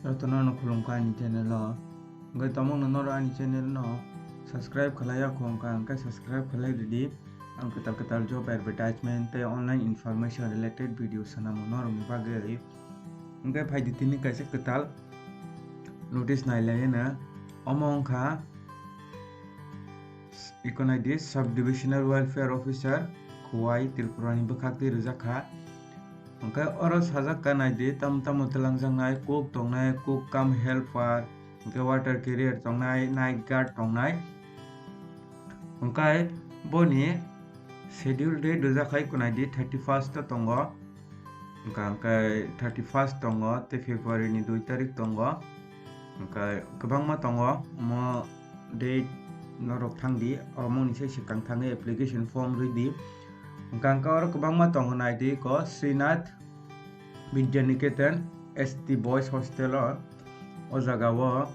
Ratono no Khulumkha ni channel no ngai tamong no noro ani channel no subscribe khalaya khongka angka subscribe khalai ready ang ketal job advertisement te online information related videos sana monor mi bagari ngai phai ditini kaise ketal notice nailai na among kha ikonai dis subdivisional welfare officer Khwai Tripura ni bakhakti rujak Angkai orang sajak kanai di tam telangjang cook tongnai cook come helper angkai water carrier tongnai night guard tongnai angkai boni schedule date dojakai kunai di 31st tongo angkai 31st tongo te February ni 2 tarik tongo angkai kebangma tongo mo date norok thangdi among ni sikang thangai application form ready angka orang kebangma tongo nai di ko Srinath Vidyaniketan ST Boys Hostel o jaga o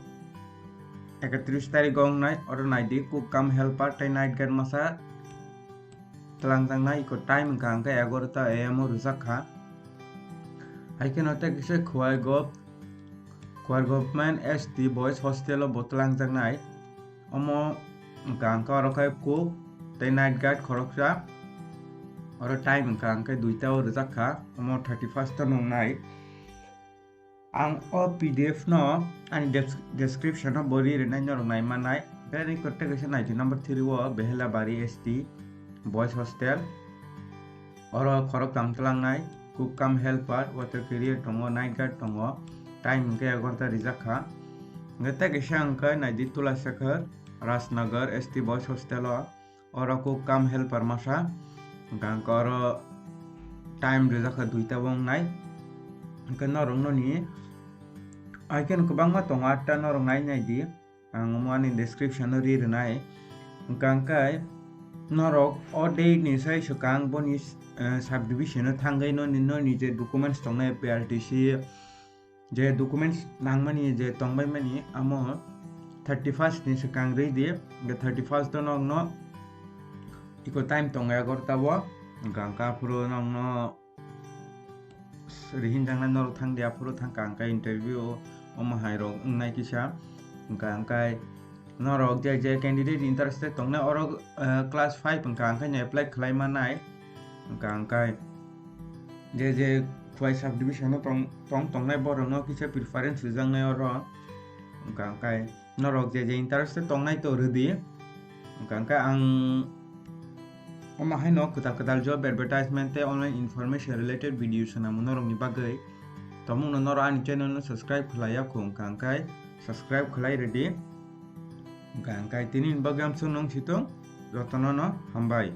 31 tarik gong nai orang nai di cook come helper tai night guard masa telangjang nai ko time angka 11 am rujak kha haike note kise Khwai Government ST Boys Hostel o telangjang nai omo angka orang kai cook tai night guard khoroksa Oro time angka 2 ta rujak kha omo 31st nong nai ang o PDF no ani description no bori re nai norong nai manai beri kotte kese nai number 3 o behela bari ST Boys Hostel oro khorok tamtlang nai cook come helper water carrier tongo night guard tongo time angka 11 rijak kha ngata kese angka nai di Tulasakhar Rajnagar ST Boys Hostel oro cook come helper masa angka oro time rijak 2 ta bong nai angka norong no ni aiken kubang ma tong 8 ta norong nai nai di ang mo ani description no ri nai angka norok o day ni sai sukang boni subdivision no thangai no ni je documents tong nai PRTC je documents nangmani je tongbai mani amo 31st ni sukang ri di 31st nong no iko time tonga gorta bo angka puro nong no rihin jangna nor thang dia puro thang angka interview om hairo ngai kisa angka norok je candidate interested tongna oro class 5 angka nya apply khlai manai angka je Khwai subdivision tongnai borong no kisa preference jangnai oro angka norok je interested tongnai to redi angka ang Omahai no ketal job advertisement te online information related videos na monorong ni bagai tomung no noro ani channel no subscribe khlaya khong kangkai subscribe khlai ready kangkai tinin bagam sunong sitong rotono no Hambai